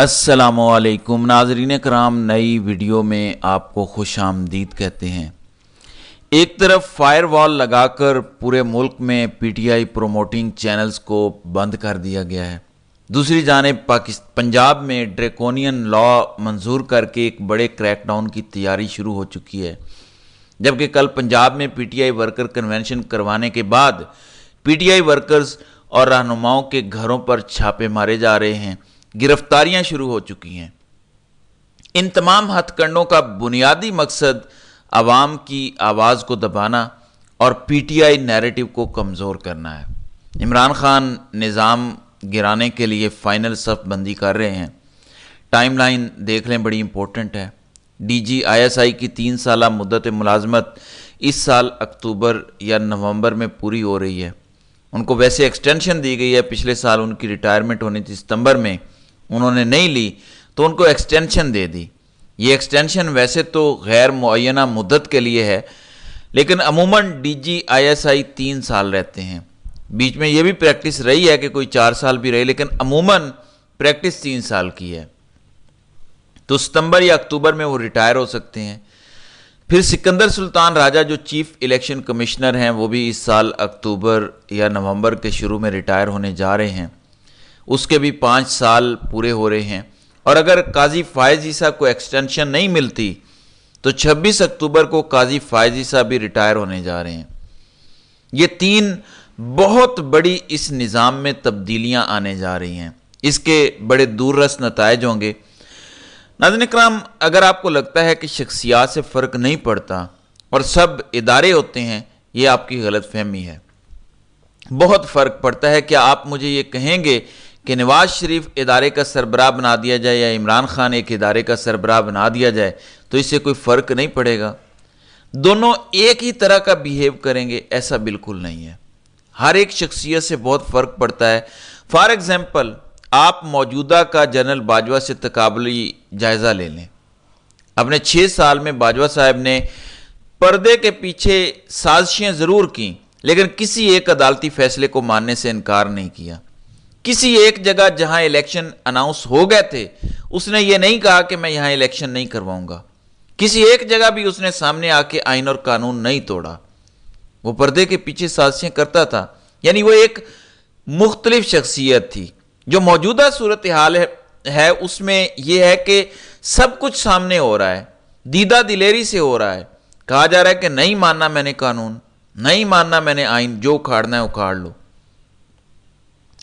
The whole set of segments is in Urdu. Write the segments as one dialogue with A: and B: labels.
A: السلام علیکم ناظرین کرام، نئی ویڈیو میں آپ کو خوش آمدید کہتے ہیں۔ ایک طرف فائر وال لگا کر پورے ملک میں P T I promoting channels کو بند کر دیا گیا ہے، دوسری جانب پنجاب میں ڈریکونین لا منظور کر کے ایک بڑے کریک ڈاؤن کی تیاری شروع ہو چکی ہے، جبکہ کل پنجاب میں P T I worker convention کروانے کے بعد پی ٹی آئی ورکرز اور رہنماؤں کے گھروں پر چھاپے مارے جا رہے ہیں، گرفتاریاں شروع ہو چکی ہیں۔ ان تمام ہتھ کنڈوں کا بنیادی مقصد عوام کی آواز کو دبانا اور پی ٹی آئی نیریٹو کو کمزور کرنا ہے۔ عمران خان نظام گرانے کے لیے فائنل صف بندی کر رہے ہیں۔ ٹائم لائن دیکھ لیں، بڑی امپورٹنٹ ہے۔ D G I S I کی 3 سالہ مدت ملازمت اس سال اکتوبر یا نومبر میں پوری ہو رہی ہے۔ ان کو ویسے ایکسٹینشن دی گئی ہے، پچھلے سال ان کی ریٹائرمنٹ ہونی تھی ستمبر میں، انہوں نے نہیں لی تو ان کو ایکسٹینشن دے دی۔ یہ ایکسٹینشن ویسے تو غیر معینہ مدت کے لیے ہے، لیکن عموماً D G I S I 3 سال رہتے ہیں۔ بیچ میں یہ بھی پریکٹس رہی ہے کہ کوئی 4 سال بھی رہے، لیکن عموماً پریکٹس 3 سال کی ہے، تو ستمبر یا اکتوبر میں وہ ریٹائر ہو سکتے ہیں۔ پھر سکندر سلطان راجہ جو چیف الیکشن کمشنر ہیں، وہ بھی اس سال اکتوبر یا نومبر کے شروع میں ریٹائر ہونے جا رہے ہیں، اس کے بھی 5 سال پورے ہو رہے ہیں۔ اور اگر قاضی فائز عیسیٰ کو ایکسٹینشن نہیں ملتی تو 26 اکتوبر کو قاضی فائز عیسیٰ بھی ریٹائر ہونے جا رہے ہیں۔ یہ 3 بہت بڑی اس نظام میں تبدیلیاں آنے جا رہی ہیں، اس کے بڑے دور رس نتائج ہوں گے۔ ناظرین کرام، اگر آپ کو لگتا ہے کہ شخصیات سے فرق نہیں پڑتا اور سب ادارے ہوتے ہیں، یہ آپ کی غلط فہمی ہے۔ بہت فرق پڑتا ہے۔ کیا آپ مجھے یہ کہیں گے کہ نواز شریف ادارے کا سربراہ بنا دیا جائے یا عمران خان ایک ادارے کا سربراہ بنا دیا جائے تو اس سے کوئی فرق نہیں پڑے گا؟ دونوں ایک ہی طرح کا بیہیو کریں گے؟ ایسا بالکل نہیں ہے۔ ہر ایک شخصیت سے بہت فرق پڑتا ہے۔ فار ایگزامپل، آپ موجودہ کا جنرل باجوہ سے تقابلی جائزہ لے لیں۔ اپنے 6 سال میں باجوہ صاحب نے پردے کے پیچھے سازشیں ضرور کیں، لیکن کسی ایک عدالتی فیصلے کو ماننے سے انکار نہیں کیا۔ کسی ایک جگہ جہاں الیکشن اناؤنس ہو گئے تھے، اس نے یہ نہیں کہا کہ میں یہاں الیکشن نہیں کرواؤں گا۔ کسی ایک جگہ بھی اس نے سامنے آ کے آئین اور قانون نہیں توڑا۔ وہ پردے کے پیچھے سازشیں کرتا تھا، یعنی وہ ایک مختلف شخصیت تھی۔ جو موجودہ صورتحال ہے اس میں یہ ہے کہ سب کچھ سامنے ہو رہا ہے، دیدہ دلیری سے ہو رہا ہے۔ کہا جا رہا ہے کہ نہیں ماننا میں نے قانون، نہیں ماننا میں نے آئین، جو اکھاڑنا ہے اکھاڑ لو۔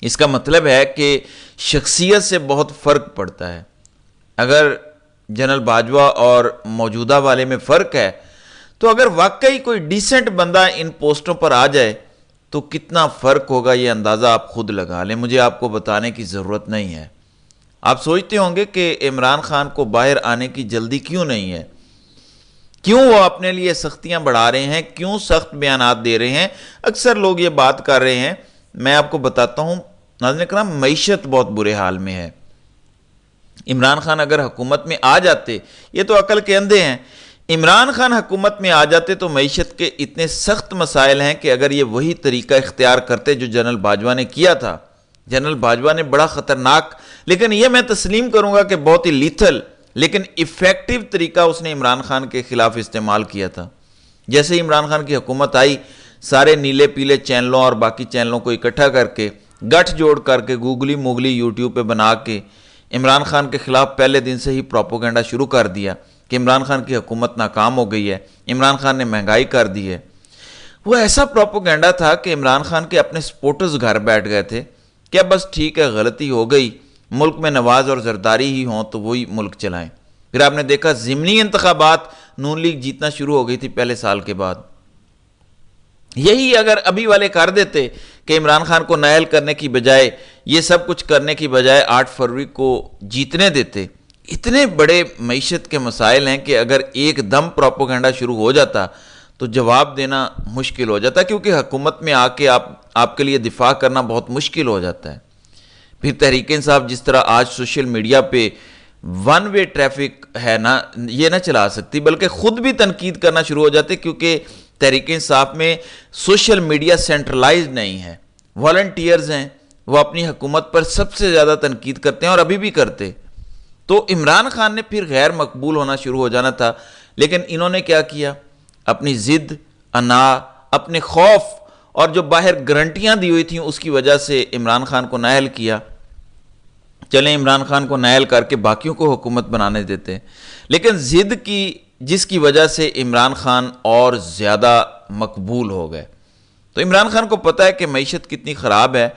A: اس کا مطلب ہے کہ شخصیت سے بہت فرق پڑتا ہے۔ اگر جنرل باجوہ اور موجودہ والے میں فرق ہے، تو اگر واقعی کوئی ڈیسنٹ بندہ ان پوسٹوں پر آ جائے تو کتنا فرق ہوگا، یہ اندازہ آپ خود لگا لیں، مجھے آپ کو بتانے کی ضرورت نہیں ہے۔ آپ سوچتے ہوں گے کہ عمران خان کو باہر آنے کی جلدی کیوں نہیں ہے، کیوں وہ اپنے لیے سختیاں بڑھا رہے ہیں، کیوں سخت بیانات دے رہے ہیں؟ اکثر لوگ یہ بات کر رہے ہیں۔ میں آپ کو بتاتا ہوں ناظرین کرام، معیشت بہت برے حال میں ہے۔ عمران خان اگر حکومت میں آ جاتے، یہ تو عقل کے اندھے ہیں، عمران خان حکومت میں آ جاتے تو معیشت کے اتنے سخت مسائل ہیں کہ اگر یہ وہی طریقہ اختیار کرتے جو جنرل باجوہ نے کیا تھا، جنرل باجوہ نے بڑا خطرناک، لیکن یہ میں تسلیم کروں گا کہ بہت ہی لیتھل لیکن ایفیکٹو طریقہ اس نے عمران خان کے خلاف استعمال کیا تھا۔ جیسے ہی عمران خان کی حکومت آئی، سارے نیلے پیلے چینلوں اور باقی چینلوں کو اکٹھا کر کے، گٹھ جوڑ کر کے، گوگلی موگلی یوٹیوب پہ بنا کے عمران خان کے خلاف پہلے دن سے ہی پروپیگنڈا شروع کر دیا کہ عمران خان کی حکومت ناکام ہو گئی ہے، عمران خان نے مہنگائی کر دی ہے۔ وہ ایسا پروپیگنڈا تھا کہ عمران خان کے اپنے سپورٹرز گھر بیٹھ گئے تھے کہ اب بس ٹھیک ہے، غلطی ہو گئی، ملک میں نواز اور زرداری ہی ہوں تو وہی ملک چلائیں۔ پھر آپ نے دیکھا ضمنی انتخابات نون لیگ جیتنا شروع ہو گئی تھی پہلے سال کے بعد۔ یہی اگر ابھی والے کر دیتے کہ عمران خان کو نائل کرنے کی بجائے، یہ سب کچھ کرنے کی بجائے 8 فروری کو جیتنے دیتے، اتنے بڑے معیشت کے مسائل ہیں کہ اگر ایک دم پروپیگنڈا شروع ہو جاتا تو جواب دینا مشکل ہو جاتا، کیونکہ حکومت میں آ کے آپ کے لیے دفاع کرنا بہت مشکل ہو جاتا ہے۔ پھر تحریک انصاف جس طرح آج سوشل میڈیا پہ 1 وے ٹریفک ہے نا، یہ نہ چلا سکتی، بلکہ خود بھی تنقید کرنا شروع ہو جاتے، کیونکہ تحریک انصاف میں سوشل میڈیا سینٹرلائزڈ نہیں ہے، والنٹیئرز ہیں، وہ اپنی حکومت پر سب سے زیادہ تنقید کرتے ہیں اور ابھی بھی کرتے۔ تو عمران خان نے پھر غیر مقبول ہونا شروع ہو جانا تھا، لیکن انہوں نے کیا کیا؟ اپنی ضد، انا، اپنے خوف اور جو باہر گارنٹیاں دی ہوئی تھیں اس کی وجہ سے عمران خان کو نااہل کیا۔ چلیں عمران خان کو نااہل کر کے باقیوں کو حکومت بنانے دیتے، لیکن ضد کی جس کی وجہ سے عمران خان اور زیادہ مقبول ہو گئے۔ تو عمران خان کو پتہ ہے کہ معیشت کتنی خراب ہے،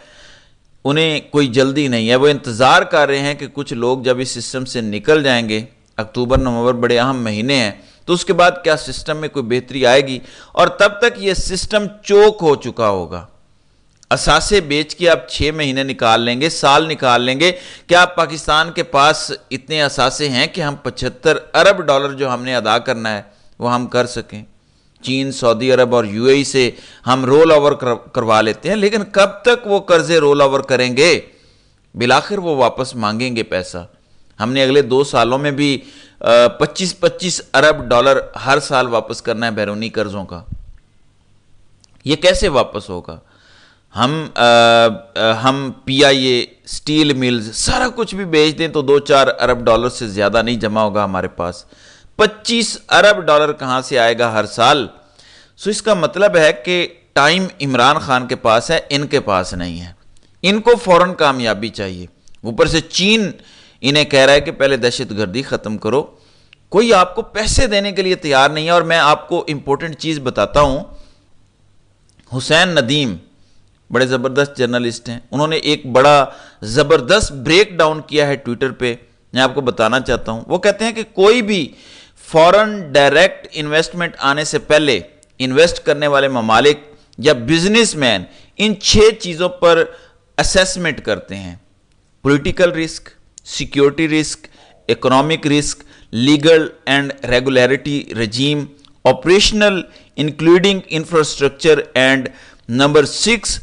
A: انہیں کوئی جلدی نہیں ہے، وہ انتظار کر رہے ہیں کہ کچھ لوگ جب اس سسٹم سے نکل جائیں گے، اکتوبر نومبر بڑے اہم مہینے ہیں، تو اس کے بعد کیا سسٹم میں کوئی بہتری آئے گی، اور تب تک یہ سسٹم چوک ہو چکا ہوگا۔ اثاثے بیچ کے آپ 6 مہینے نکال لیں گے، سال نکال لیں گے، کیا پاکستان کے پاس اتنے اثاثے ہیں کہ ہم 75 ارب ڈالر جو ہم نے ادا کرنا ہے وہ ہم کر سکیں؟ چین، سعودی عرب اور یو اے ای سے ہم رول اوور کروا لیتے ہیں، لیکن کب تک وہ قرضے رول اوور کریں گے؟ بالآخر وہ واپس مانگیں گے پیسہ۔ ہم نے اگلے 2 سالوں میں بھی 25 ارب ڈالر ہر سال واپس کرنا ہے بیرونی قرضوں کا۔ یہ کیسے واپس ہوگا؟ ہم پی آئی اے، سٹیل ملز، سارا کچھ بھی بیچ دیں تو 2-4 ارب ڈالر سے زیادہ نہیں جمع ہوگا ہمارے پاس۔ 25 ارب ڈالر کہاں سے آئے گا ہر سال؟ سو اس کا مطلب ہے کہ ٹائم عمران خان کے پاس ہے، ان کے پاس نہیں ہے۔ ان کو فوراً کامیابی چاہیے، اوپر سے چین انہیں کہہ رہا ہے کہ پہلے دہشت گردی ختم کرو، کوئی آپ کو پیسے دینے کے لیے تیار نہیں ہے۔ اور میں آپ کو امپورٹنٹ چیز بتاتا ہوں، حسین ندیم بڑے زبردست جرنلسٹ ہیں، انہوں نے ایک بڑا زبردست بریک ڈاؤن کیا ہے ٹویٹر پہ، میں آپ کو بتانا چاہتا ہوں۔ وہ کہتے ہیں کہ کوئی بھی فورن ڈائریکٹ انویسٹمنٹ آنے سے پہلے انویسٹ کرنے والے ممالک یا بزنس مین ان 6 چیزوں پر اسیسمنٹ کرتے ہیں: political risk, security risk, economic risk, legal and regulatory regime, operational including infrastructure, and number 6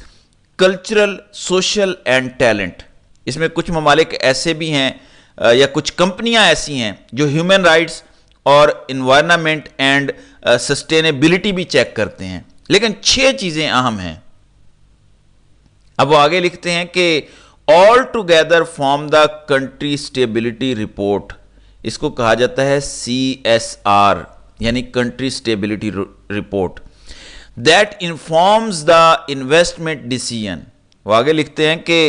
A: cultural, social and talent. اس میں کچھ ممالک ایسے بھی ہیں یا کچھ کمپنیاں ایسی ہیں جو ہیومن رائٹس اور انوائرنمنٹ اینڈ سسٹینیبلٹی بھی چیک کرتے ہیں، لیکن 6 چیزیں اہم ہیں۔ اب وہ آگے لکھتے ہیں کہ all together form the country stability report, اس کو کہا جاتا ہے CSR یعنی country stability report, that informs the investment decision. وہ آگے لکھتے ہیں کہ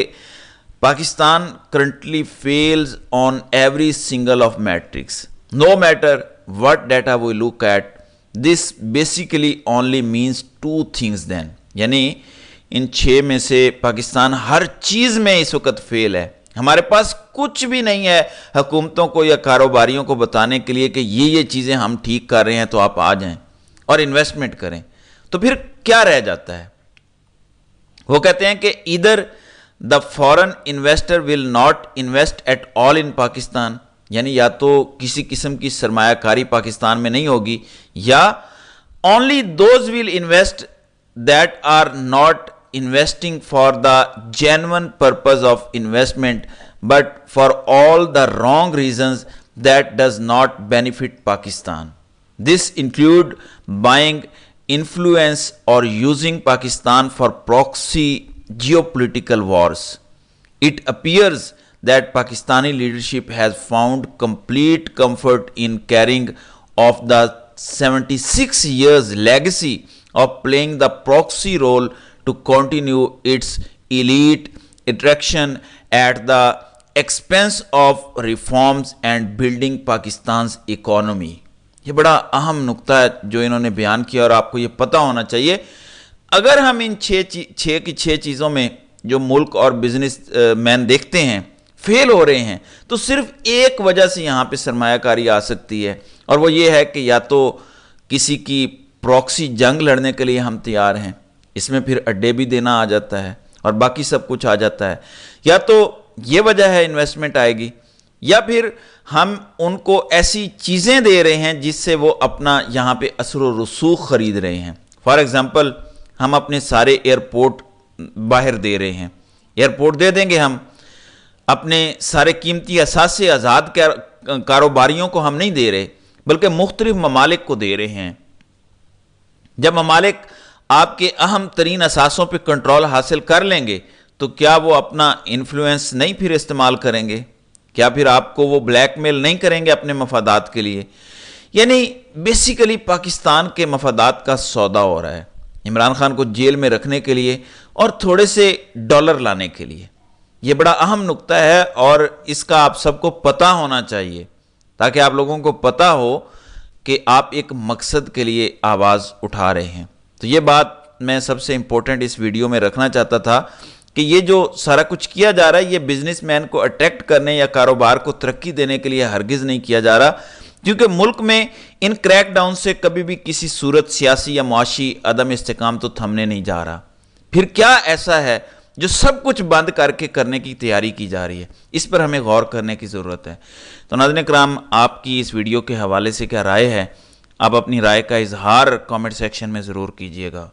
A: Pakistan currently fails on every single of metrics. No matter what data we look at, this basically only means 2 things then. یعنی ان 6 میں سے پاکستان ہر چیز میں اس وقت فیل ہے۔ ہمارے پاس کچھ بھی نہیں ہے حکومتوں کو یا کاروباریوں کو بتانے کے لیے کہ یہ چیزیں ہم ٹھیک کر رہے ہیں تو آپ آ جائیں اور انویسٹمنٹ کریں۔ تو پھر کیا رہ جاتا ہے؟ وہ کہتے ہیں کہ either the foreign investor will not invest at all in Pakistan، یعنی یا تو کسی قسم کی سرمایہ کاری پاکستان میں نہیں ہوگی، یا only those will invest that are not investing for the genuine purpose of investment but for all the wrong reasons that does not benefit Pakistan. This include buying influence or using Pakistan for proxy geopolitical wars. It appears that Pakistani leadership has found complete comfort in carrying off the 76 years legacy of playing the proxy role to continue its elite attraction at the expense of reforms and building Pakistan's economy. یہ بڑا اہم نقطہ ہے جو انہوں نے بیان کیا، اور آپ کو یہ پتہ ہونا چاہیے اگر ہم ان 6 چیزوں میں جو ملک اور بزنس مین دیکھتے ہیں فیل ہو رہے ہیں، تو صرف ایک وجہ سے یہاں پہ سرمایہ کاری آ سکتی ہے، اور وہ یہ ہے کہ یا تو کسی کی پراکسی جنگ لڑنے کے لیے ہم تیار ہیں، اس میں پھر اڈے بھی دینا آ جاتا ہے اور باقی سب کچھ آ جاتا ہے، یا تو یہ وجہ ہے انویسٹمنٹ آئے گی، یا پھر ہم ان کو ایسی چیزیں دے رہے ہیں جس سے وہ اپنا یہاں پہ اثر و رسوخ خرید رہے ہیں۔ فار ایگزامپل ہم اپنے سارے ایئرپورٹ باہر دے رہے ہیں، ایئرپورٹ دے دیں گے، ہم اپنے سارے قیمتی اثاثے آزاد کاروباریوں کو ہم نہیں دے رہے بلکہ مختلف ممالک کو دے رہے ہیں۔ جب ممالک آپ کے اہم ترین اثاثوں پہ کنٹرول حاصل کر لیں گے تو کیا وہ اپنا انفلوئنس نہیں پھر استعمال کریں گے؟ کیا پھر آپ کو وہ بلیک میل نہیں کریں گے اپنے مفادات کے لیے؟ یعنی بیسیکلی پاکستان کے مفادات کا سودا ہو رہا ہے عمران خان کو جیل میں رکھنے کے لیے اور تھوڑے سے ڈالر لانے کے لیے۔ یہ بڑا اہم نقطہ ہے اور اس کا آپ سب کو پتہ ہونا چاہیے تاکہ آپ لوگوں کو پتہ ہو کہ آپ ایک مقصد کے لیے آواز اٹھا رہے ہیں۔ تو یہ بات میں سب سے امپورٹنٹ اس ویڈیو میں رکھنا چاہتا تھا کہ یہ جو سارا کچھ کیا جا رہا ہے یہ بزنس مین کو اٹریکٹ کرنے یا کاروبار کو ترقی دینے کے لیے ہرگز نہیں کیا جا رہا، کیونکہ ملک میں ان کریک ڈاؤن سے کبھی بھی کسی صورت سیاسی یا معاشی عدم استحکام تو تھمنے نہیں جا رہا۔ پھر کیا ایسا ہے جو سب کچھ بند کر کے کرنے کی تیاری کی جا رہی ہے؟ اس پر ہمیں غور کرنے کی ضرورت ہے۔ تو ناظرین کرام، آپ کی اس ویڈیو کے حوالے سے کیا رائے ہے؟ آپ اپنی رائے کا اظہار کامنٹ سیکشن میں ضرور کیجئے گا۔